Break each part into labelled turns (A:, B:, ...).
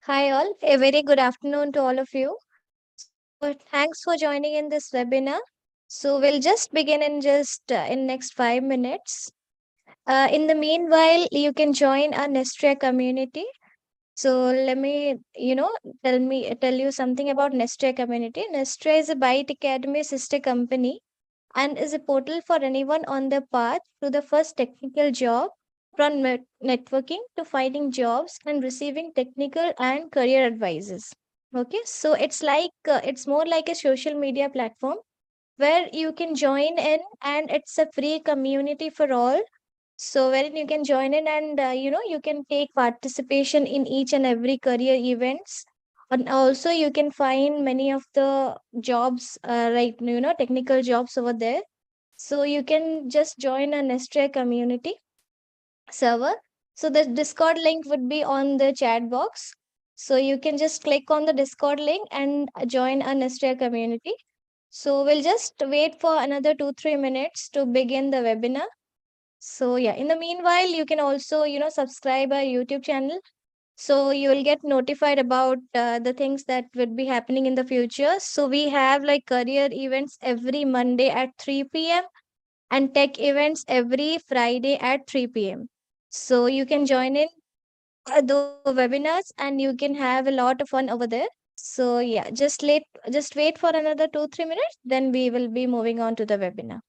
A: Hi all, a very good afternoon to all of you. So thanks for joining in this webinar. So we'll just begin in next 5 minutes. In the meanwhile, you can join our Nestria community. So let me, tell you something about Nestria community. Nestria is a Byte Academy sister company and is a portal for anyone on the path to the first technical job, from networking to finding jobs and receiving technical and career advices. Okay, so it's more like a social media platform where you can join in, and it's a free community for all. So wherein you can join in, and you can take participation in each and every career events, and also you can find many of the jobs, right, technical jobs over there. So you can just join a Nestria community server. So the Discord link would be on the chat box. So you can just click on the Discord link and join a Nestria community. So we'll just wait for another 2-3 minutes to begin the webinar. So yeah, in the meanwhile, you can also, subscribe our YouTube channel. So you will get notified about the things that would be happening in the future. So we have like career events every Monday at 3 p.m. and tech events every Friday at 3 p.m. So you can join in those webinars and you can have a lot of fun over there. So yeah, just wait for another 2-3 minutes, then we will be moving on to the webinar.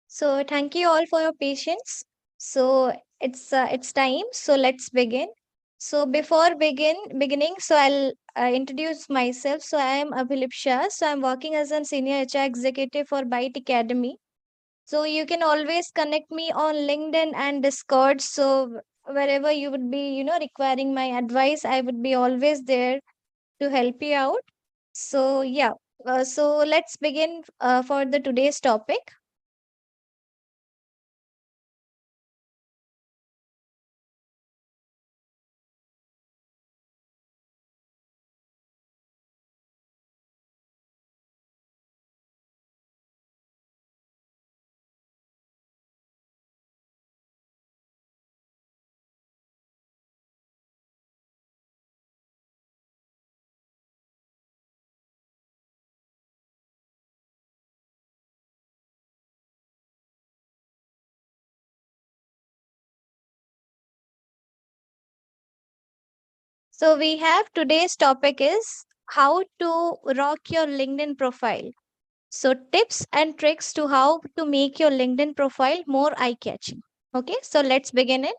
A: So thank you all for your patience. So it's time. So let's begin. So before beginning, so I'll introduce myself. So I am Abhilip Shah. So I'm working as a senior HR executive for Byte Academy. So you can always connect me on LinkedIn and Discord. So wherever you would be, requiring my advice, I would be always there to help you out. So yeah, so let's begin for the today's topic. So we have today's topic is how to rock your LinkedIn profile. So tips and tricks to how to make your LinkedIn profile more eye-catching. Okay, so let's begin it.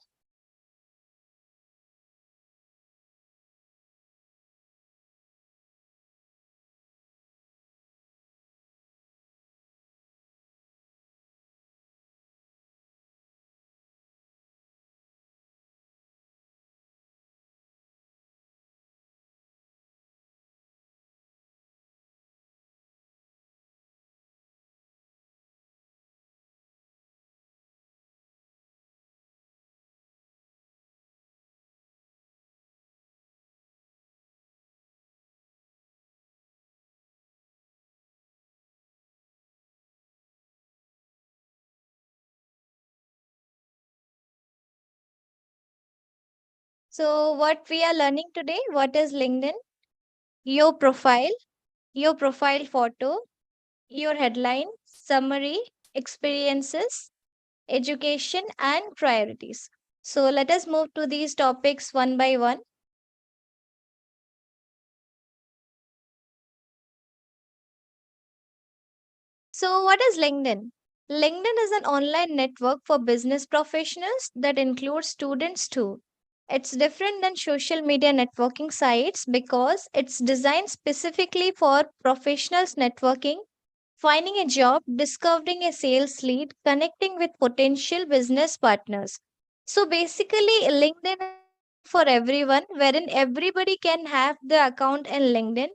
A: So what we are learning today, what is LinkedIn? Your your profile photo, your headline, summary, experiences, education and priorities. So let us move to these topics one by one. So, what is LinkedIn? LinkedIn is an online network for business professionals that includes students too. It's different than social media networking sites because it's designed specifically for professionals networking, finding a job, discovering a sales lead, connecting with potential business partners. So basically, LinkedIn is for everyone, wherein everybody can have the account in LinkedIn,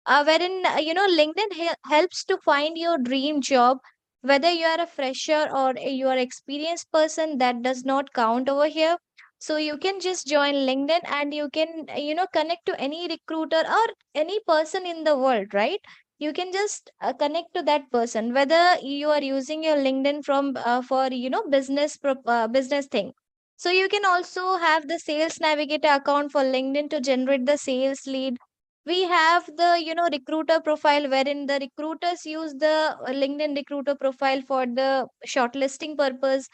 A: wherein LinkedIn helps to find your dream job, whether you are a fresher or you are experienced person, that does not count over here. So you can just join LinkedIn and you can connect to any recruiter or any person in the world, right? You can just connect to that person, whether you are using your LinkedIn from for business thing. So you can also have the sales navigator account for LinkedIn to generate the sales lead. We have the recruiter profile, wherein the recruiters use the LinkedIn recruiter profile for the shortlisting purpose.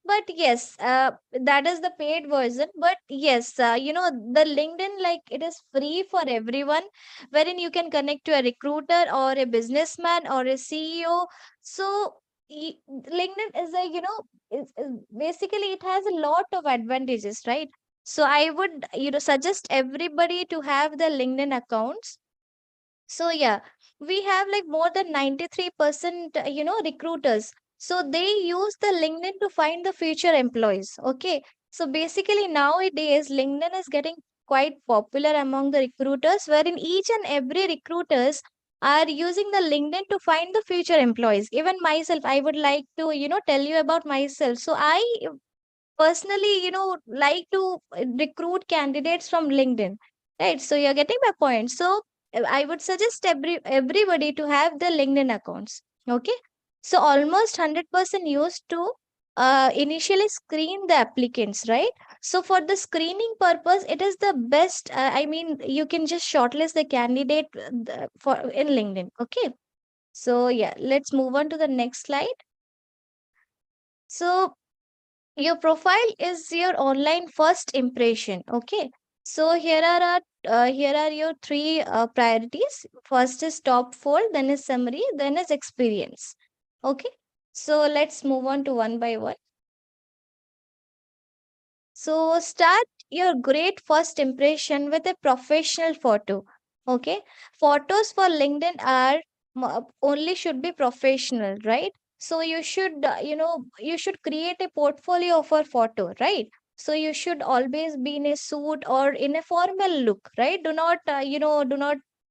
A: But yes, that is the paid version. But yes, the LinkedIn, like, it is free for everyone, wherein you can connect to a recruiter or a businessman or a CEO. So LinkedIn is a basically it has a lot of advantages, right? So I would suggest everybody to have the LinkedIn accounts. So yeah, we have like more than 93% recruiters. So they use the LinkedIn to find the future employees. Okay. So basically nowadays LinkedIn is getting quite popular among the recruiters, wherein each and every recruiters are using the LinkedIn to find the future employees. Even myself, I would like to tell you about myself. So I personally like to recruit candidates from LinkedIn, right? So you're getting my point. So I would suggest everybody to have the LinkedIn accounts. Okay. So almost 100% used to initially screen the applicants, right? So for the screening purpose, it is the best. I mean, you can just shortlist the candidate for in LinkedIn. Okay. So yeah, let's move on to the next slide. So your profile is your online first impression. Okay. So here are your three priorities. First is top fold, then is summary, then is experience. Okay. So let's move on to one by one. So start your great first impression with a professional photo. Okay. Photos for LinkedIn are only should be professional, right? So you should, you should create a portfolio of a photo, right? So you should always be in a suit or in a formal look, right? Do not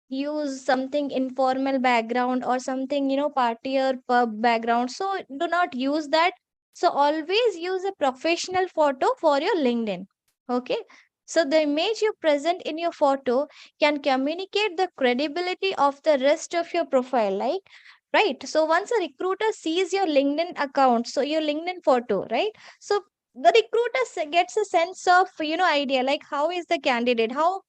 A: use something informal background or something, party or pub background. So do not use that. So always use a professional photo for your LinkedIn. Okay. So the image you present in your photo can communicate the credibility of the rest of your profile. Like, right. So once a recruiter sees your LinkedIn account, so your LinkedIn photo, right? So the recruiter gets a sense of, idea, like how is the candidate, how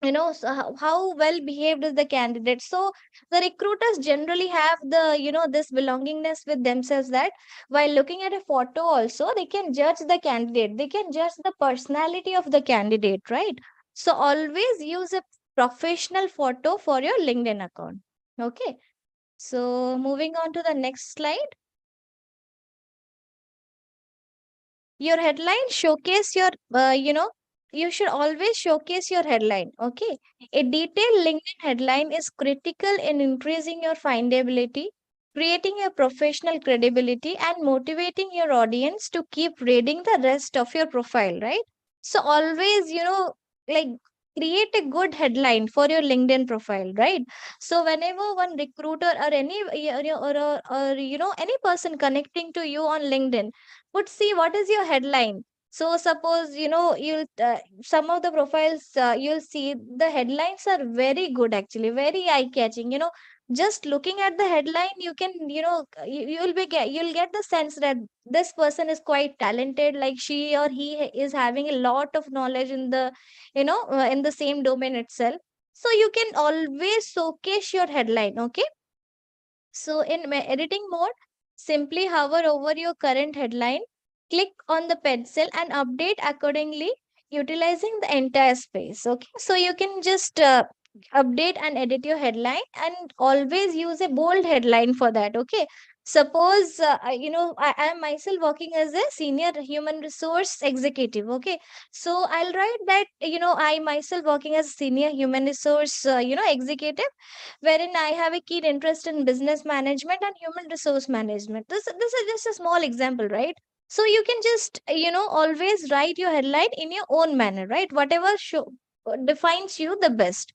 A: well behaved is the candidate. So the recruiters generally have the this belongingness with themselves, that while looking at a photo also they can judge the candidate, they can judge the personality of the candidate, right? So always use a professional photo for your LinkedIn account. Okay. So moving on to the next slide. Your headline showcase your, you should always showcase your headline. Okay. A detailed LinkedIn headline is critical in increasing your findability, creating a professional credibility, and motivating your audience to keep reading the rest of your profile, right? So always, like, create a good headline for your LinkedIn profile, right? So whenever one recruiter or any person connecting to you on LinkedIn would see what is your headline. So suppose, you'll some of the profiles, you'll see the headlines are very good, actually very eye catching. Just looking at the headline, you can, you'll get the sense that this person is quite talented, like she or he is having a lot of knowledge in the, in the same domain itself. So you can always showcase your headline. Okay. So in editing mode, simply hover over your current headline, click on the pencil and update accordingly, utilizing the entire space. Okay. So you can just update and edit your headline, and always use a bold headline for that. Okay. Suppose, I am myself working as a senior human resource executive. Okay. So I'll write that, I myself working as a senior human resource, executive, wherein I have a keen interest in business management and human resource management. This is just a small example, right? So you can just, always write your headline in your own manner, right? Whatever defines you the best.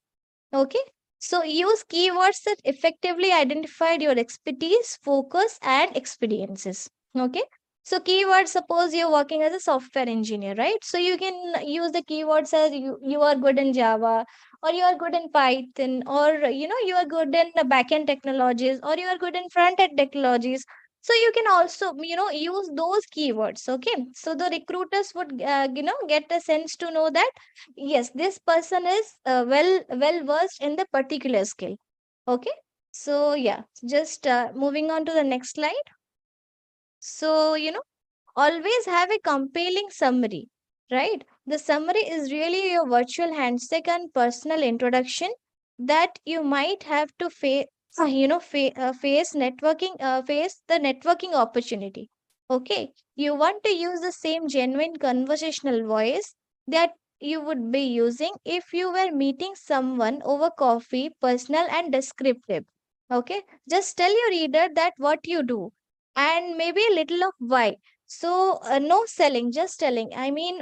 A: Okay. So use keywords that effectively identified your expertise, focus, and experiences. Okay. So keywords, suppose you're working as a software engineer, right? So you can use the keywords as you are good in Java, or you are good in Python, or you are good in the backend technologies, or you are good in front end technologies. So you can also, use those keywords. Okay. So the recruiters would, get a sense to know that yes, this person is well versed in the particular skill. Okay. So yeah, just moving on to the next slide. So, always have a compelling summary, right? The summary is really your virtual handshake and personal introduction that you might have to face the networking opportunity. Okay. You want to use the same genuine conversational voice that you would be using if you were meeting someone over coffee, personal and descriptive. Okay. Just tell your reader that what you do, and maybe a little of why. So, no selling, just telling. I mean,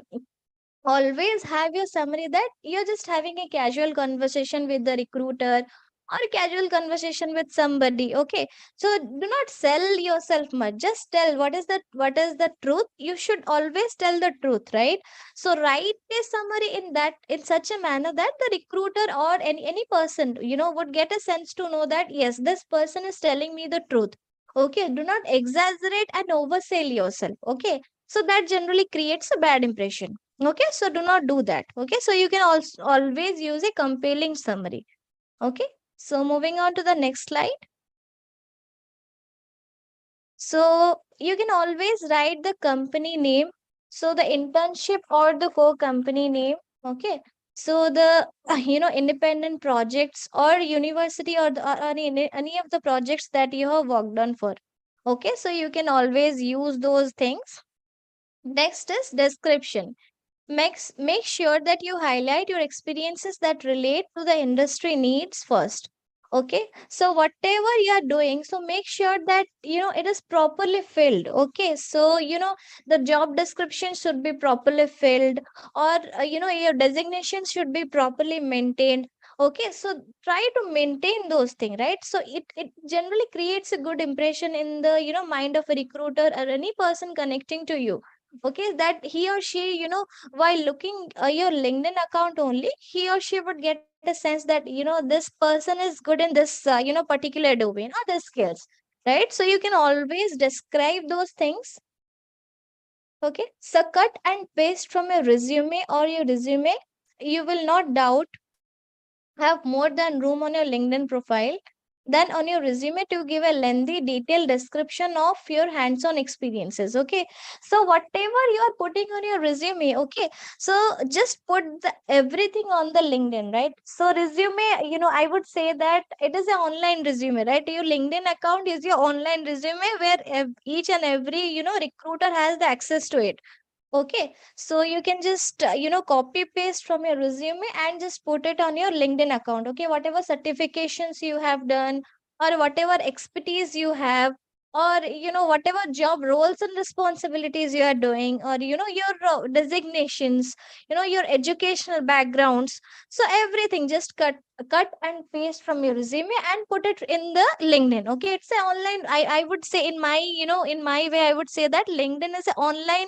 A: always have your summary that you're just having a casual conversation with the recruiter, or a casual conversation with somebody. Okay. So do not sell yourself much. Just tell what is the truth. You should always tell the truth, right? So write a summary in such a manner that the recruiter or any person, would get a sense to know that yes, this person is telling me the truth. Okay. Do not exaggerate and oversell yourself. Okay. So that generally creates a bad impression. Okay, so do not do that. Okay, so you can also always use a compelling summary. Okay, so moving on to the next slide. So you can always write the company name. So the internship or the core company name. Okay, so the independent projects or university, or any of the projects that you have worked on for. Okay, so you can always use those things. Next is description. Make sure that you highlight your experiences that relate to the industry needs first. Okay. So whatever you are doing, so make sure that, it is properly filled. Okay. So, the job description should be properly filled, or, your designation should be properly maintained. Okay. So try to maintain those things, right? So it generally creates a good impression in the, mind of a recruiter or any person connecting to you. Okay, that he or she, while looking your LinkedIn account only, he or she would get a sense that, this person is good in this, particular domain or the skills, right? So you can always describe those things. Okay, so cut and paste from your resume or your resume. You will not doubt have more than room on your LinkedIn profile. Then on your resume to give a lengthy detailed description of your hands-on experiences. Okay, so whatever you are putting on your resume, okay, so just put everything on the LinkedIn, right? So resume, I would say that it is an online resume, right? Your LinkedIn account is your online resume where each and every recruiter has the access to it. Okay, so you can just copy paste from your resume and just put it on your LinkedIn account. Okay, whatever certifications you have done, or whatever expertise you have, or whatever job roles and responsibilities you are doing, or your designations, your educational backgrounds. So everything just cut and paste from your resume and put it in the LinkedIn. Okay, it's a online. I would say, in my in my way, I would say that LinkedIn is an online,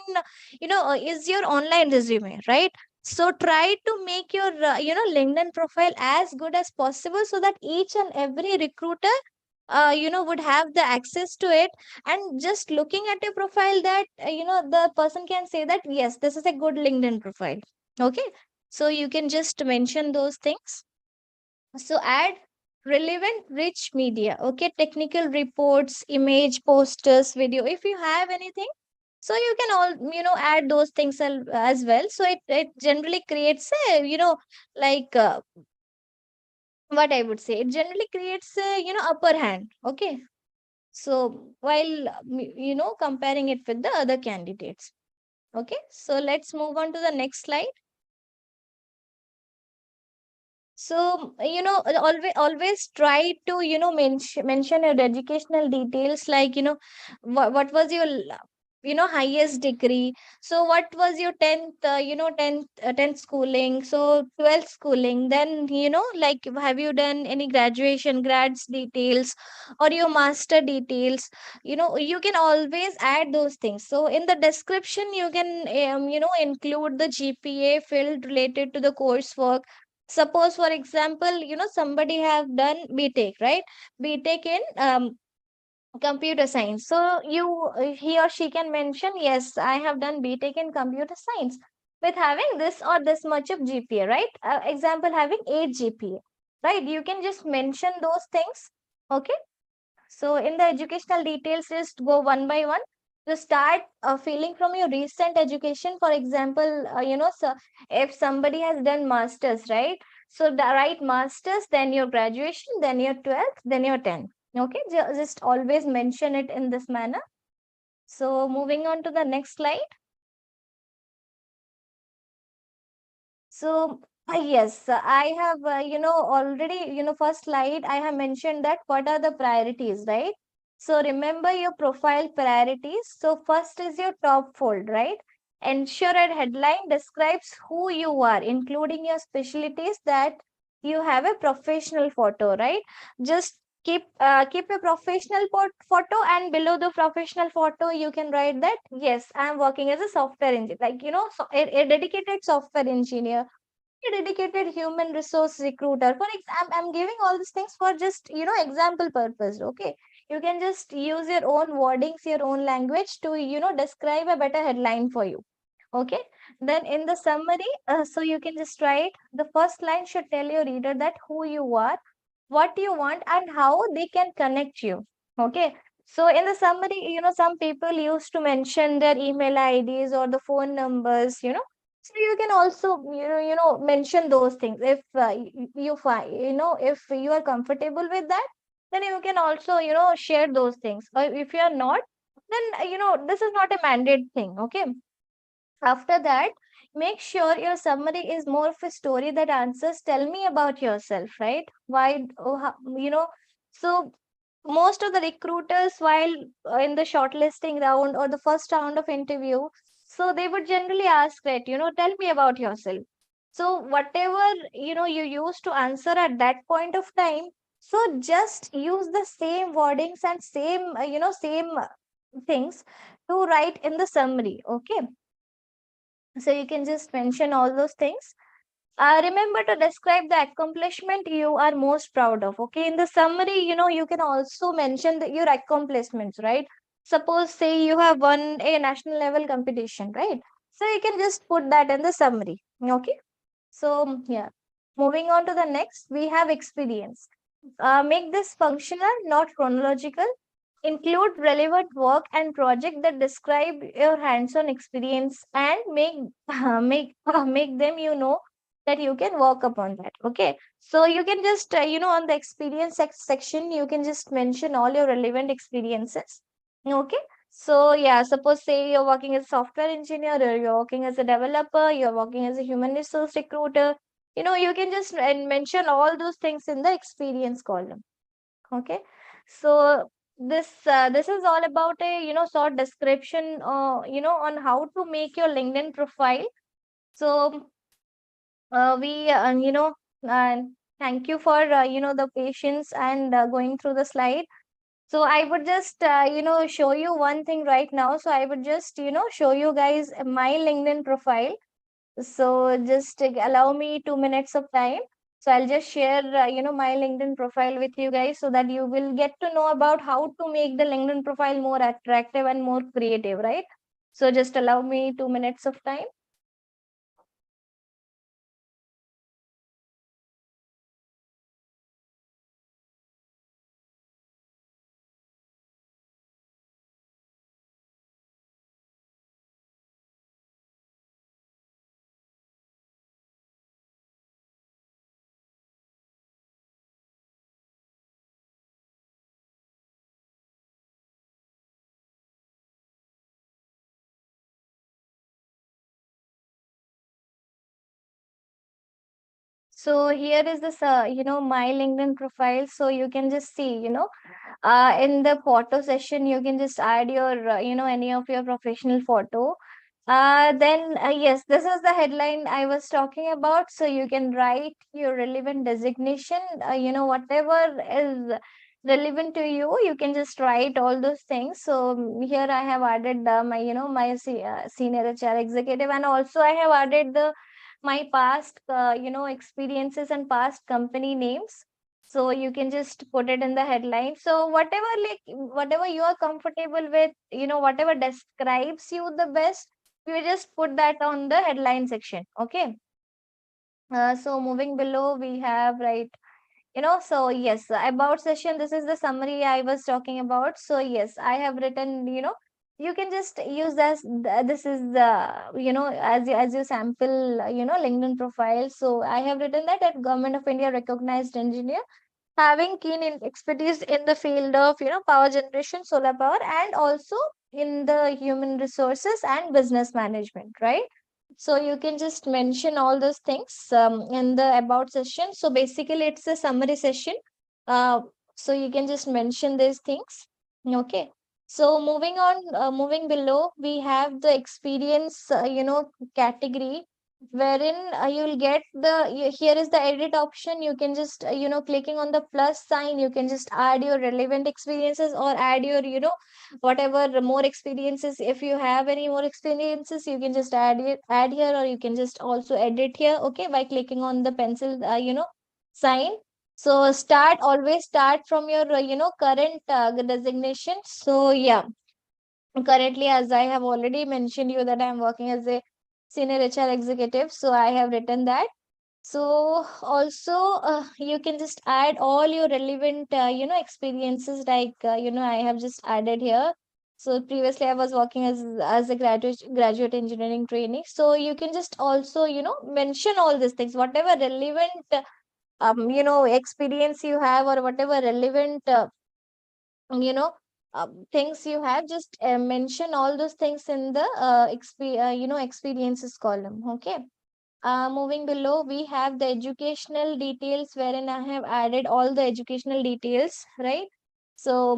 A: is your online resume, right? So try to make your LinkedIn profile as good as possible, so that each and every recruiter would have the access to it. And just looking at your profile, that the person can say that yes, this is a good LinkedIn profile. Okay, so you can just mention those things. So add relevant rich media, okay, technical reports, image, posters, video, if you have anything. So you can all add those things as well. So it generally creates a like what I would say, it generally creates a upper hand. Okay, so while comparing it with the other candidates. Okay, so let's move on to the next slide. So, always try to, mention your educational details, like, what was your, highest degree. So, what was your 10th, 10th schooling. So, 12th schooling. Then, like, have you done any graduation, grads details, or your master details? You can always add those things. So, in the description, you can, include the GPA field related to the coursework. Suppose, for example, somebody have done BTech, right? BTech in computer science. So he or she can mention, yes, I have done BTech in computer science with having this or this much of GPA, right? Example, having 8 GPA, right? You can just mention those things. Okay, so in the educational details, just go one by one. To start feeling from your recent education. For example, so if somebody has done masters, right? So the right masters, then your graduation, then your 12th, then your 10th. Okay, just always mention it in this manner. So moving on to the next slide. So, yes, I have, already, first slide, I have mentioned that what are the priorities, right? So, remember your profile priorities. So, first is your top fold, right? Ensure a headline describes who you are, including your specialties, that you have a professional photo, right? Just keep a professional photo, and below the professional photo you can write that yes, I am working as a software engineer, like so a dedicated software engineer, a dedicated human resource recruiter. For example, I'm giving all these things for just example purpose. Okay, you can just use your own wordings, your own language to describe a better headline for you. Okay, then in the summary, so you can just write the first line should tell your reader that who you are, what you want, and how they can connect you. Okay, so in the summary, some people used to mention their email IDs or the phone numbers, so you can also mention those things. If you find, if you are comfortable with that, then you can also share those things. Or if you are not, then this is not a mandate thing. Okay, after that, make sure your summary is more of a story that answers, tell me about yourself, right? Why, oh, so most of the recruiters, while in the shortlisting round or the first round of interview, so they would generally ask, right, tell me about yourself. So whatever, you used to answer at that point of time, so just use the same wordings and same, same things to write in the summary. Okay, so you can just mention all those things. Remember to describe the accomplishment you are most proud of. Okay, in the summary, you can also mention your accomplishments, right? Suppose, say you have won a national level competition, right? So you can just put that in the summary. Okay, so yeah, moving on to the next, we have experience. Make this functional, not chronological. Include relevant work and project that describe your hands-on experience, and make them that you can work upon that. Okay, so you can just on the experience section you can just mention all your relevant experiences. Okay, so yeah, suppose say you're working as a software engineer, or you're working as a developer, you're working as a human resource recruiter. You can just mention all those things in the experience column. Okay, so this is all about a short description on how to make your LinkedIn profile. So we uh, thank you for the patience and going through the slide. So I would just show you one thing right now. So I would just show you guys my LinkedIn profile. So just allow me 2 minutes of time. So I'll just share, my LinkedIn profile with you guys so that you will get to know about how to make the LinkedIn profile more attractive and more creative, right? So just allow me 2 minutes of time. So here is this, my LinkedIn profile. So you can just see, in the photo session, you can just add your, any of your professional photo. Then, yes, this is the headline I was talking about. So you can write your relevant designation, whatever is relevant to you, you can just write all those things. So here I have added my, senior HR executive, and also I have added my past, experiences and past company names. So you can just put it in the headline. So whatever you are comfortable with, whatever describes you the best, you just put that on the headline section. Okay. So moving below, we have, right, so yes, about session, this is the summary I was talking about. So yes, I have written, you can just use this is the, as your sample, LinkedIn profile. So I have written that at Government of India recognized engineer, having keen expertise in the field of, power generation, solar power, and also in the human resources and business management, right? So you can just mention all those things in the about session. So basically, it's a summary session. Uh, so you can just mention these things. Okay. So moving below, we have the experience, category, wherein you'll get here is the edit option. You can just clicking on the plus sign, you can just add your relevant experiences, or add your whatever more experiences. If you have any more experiences, you can just add here, or you can just also edit here. Okay, by clicking on the pencil sign. So always start from your current designation. So yeah, currently, as I have already mentioned you that I am working as a senior HR executive, so I have written that. So also, you can just add all your relevant, experiences, like, I have just added here. So previously I was working as a graduate engineering trainee. So you can just also, mention all these things, whatever relevant, experience you have, or whatever relevant, you know, things you have, just mention all those things in the experiences column. Okay. Moving below, we have the educational details, wherein I have added all the educational details, right? So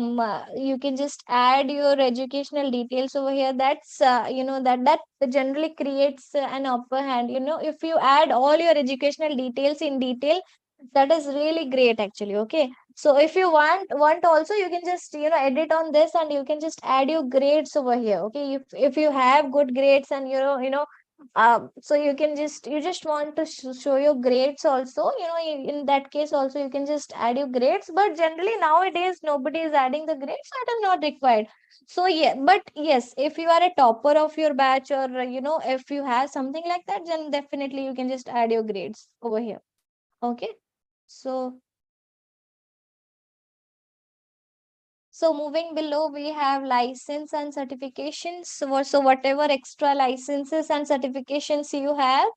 A: you can just add your educational details over here. That's that generally creates an upper hand. If you add all your educational details in detail, that is really great, actually. Okay. So if you want also, you can just edit on this, and you can just add your grades over here. Okay. If you have good grades, and so you just want to show your grades also, in that case also you can just add your grades. But generally nowadays nobody is adding the grades, so it is not required. So yeah, but yes, if you are a topper of your batch, or if you have something like that, then definitely you can just add your grades over here. Okay. So So moving below, we have license and certifications. So whatever extra licenses and certifications you have,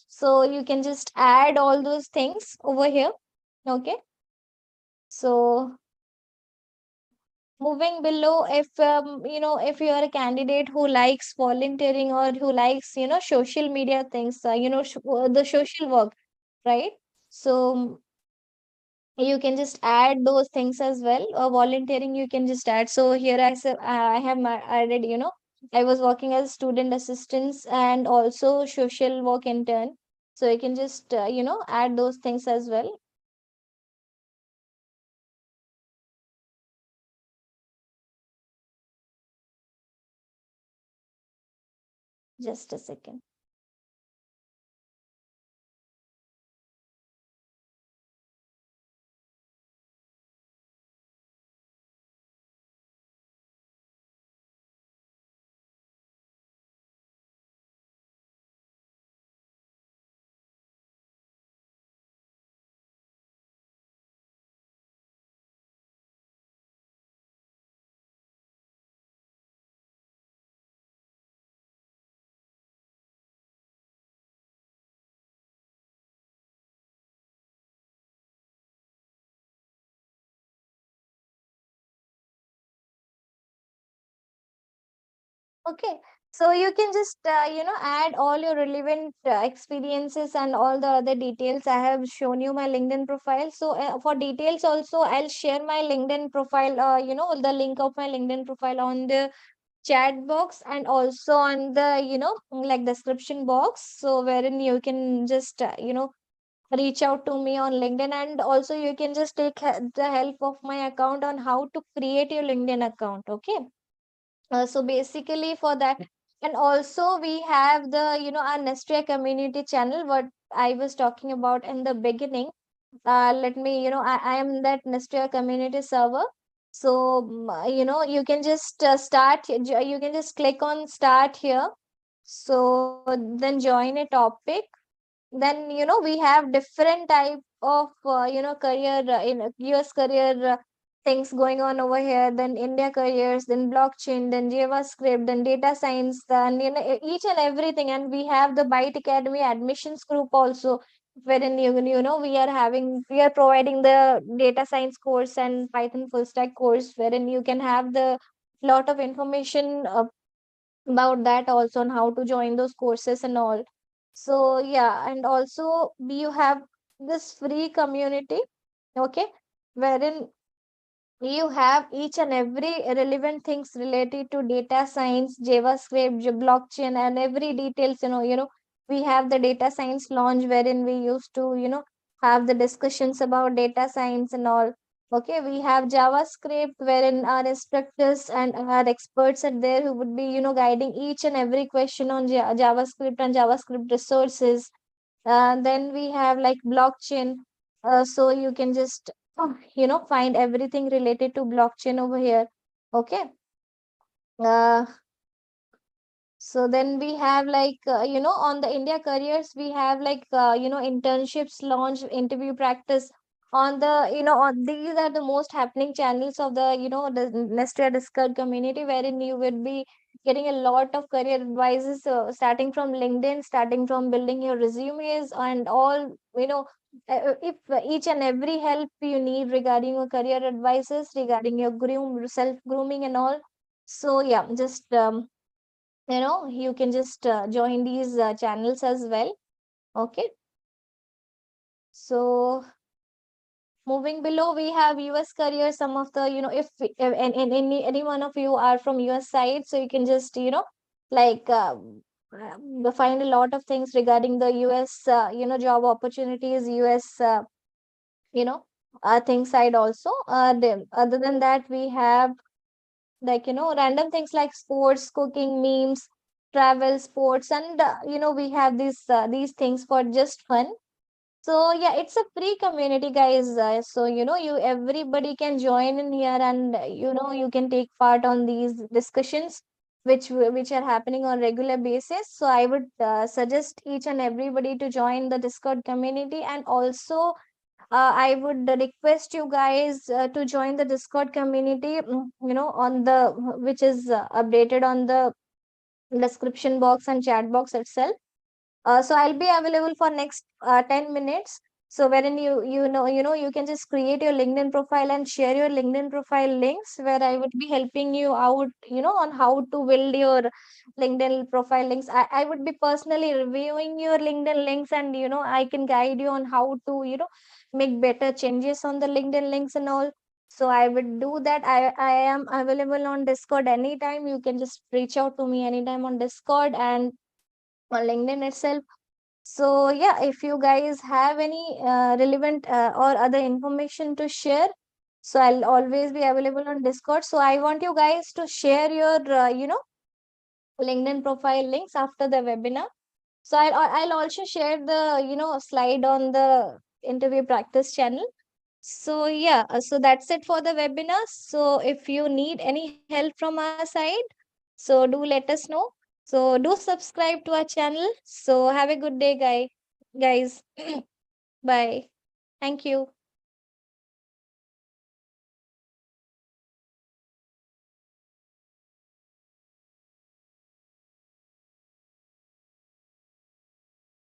A: so you can just add all those things over here. Okay. So moving below, if if you are a candidate who likes volunteering or who likes social media things, the social work, right? So you can just add those things as well, or volunteering you can just add. So here I said I have added, I was working as student assistants and also social work intern, so you can just add those things as well. Just a second. Okay, so you can just add all your relevant experiences and all the other details. I have shown you my LinkedIn profile. So for details also, I'll share my LinkedIn profile. The link of my LinkedIn profile on the chat box and also on the like description box. So wherein you can just reach out to me on LinkedIn, and also you can just take the help of my account on how to create your LinkedIn account. Okay. So basically for that, and also we have the our Nestria community channel, what I was talking about in the beginning. Let me, I am that Nestria community server. So you can just you can just click on start here. So then join a topic. Then we have different type of career in US career things going on over here. Then India careers, then blockchain, then JavaScript, then data science, then each and everything. And we have the Byte Academy admissions group also, wherein we are providing the data science course and Python full stack course, wherein you can have the lot of information about that also, on how to join those courses and all. So yeah, and also you have this free community, okay, wherein you have each and every relevant things related to data science, JavaScript, blockchain, and every details. We have the data science launch wherein we used to have the discussions about data science and all. Okay, we have JavaScript wherein our instructors and our experts are there who would be guiding each and every question on JavaScript and JavaScript resources. Then we have like blockchain. So you can just find everything related to blockchain over here. Okay. Uh, so then we have like on the India careers we have like internships launch, interview practice on the on these are the most happening channels of the the Nestria Discord community, wherein you will be getting a lot of career advices, starting from LinkedIn, starting from building your resumes and all. If each and every help you need regarding your career advices, regarding your self grooming and all. So yeah, just you can just join these channels as well. Okay. So moving below, we have US career. Some of the and any one of you are from US side, so you can just like find a lot of things regarding the US job opportunities, US you know things side also. Other than that, we have like random things like sports, cooking, memes, travel, sports, and we have these things for just fun. So yeah, it's a free community, guys. So you everybody can join in here, and you can take part on these discussions which are happening on regular basis. So I would suggest each and everybody to join the Discord community, and also I would request you guys to join the Discord community, on the which is updated on the description box and chat box itself. So I'll be available for next 10 minutes. So wherein you can just create your LinkedIn profile and share your LinkedIn profile links, where I would be helping you out, on how to build your LinkedIn profile links. I would be personally reviewing your LinkedIn links, and I can guide you on how to, make better changes on the LinkedIn links and all. So I would do that. I am available on Discord anytime. You can just reach out to me anytime on Discord and on LinkedIn itself. So yeah, if you guys have any relevant or other information to share, so I'll always be available on Discord. So I want you guys to share your LinkedIn profile links after the webinar. So I'll also share the slide on the interview practice channel. So yeah, so that's it for the webinar. So if you need any help from our side, so do let us know. So do subscribe to our channel. So have a good day, guys. Bye. Thank you.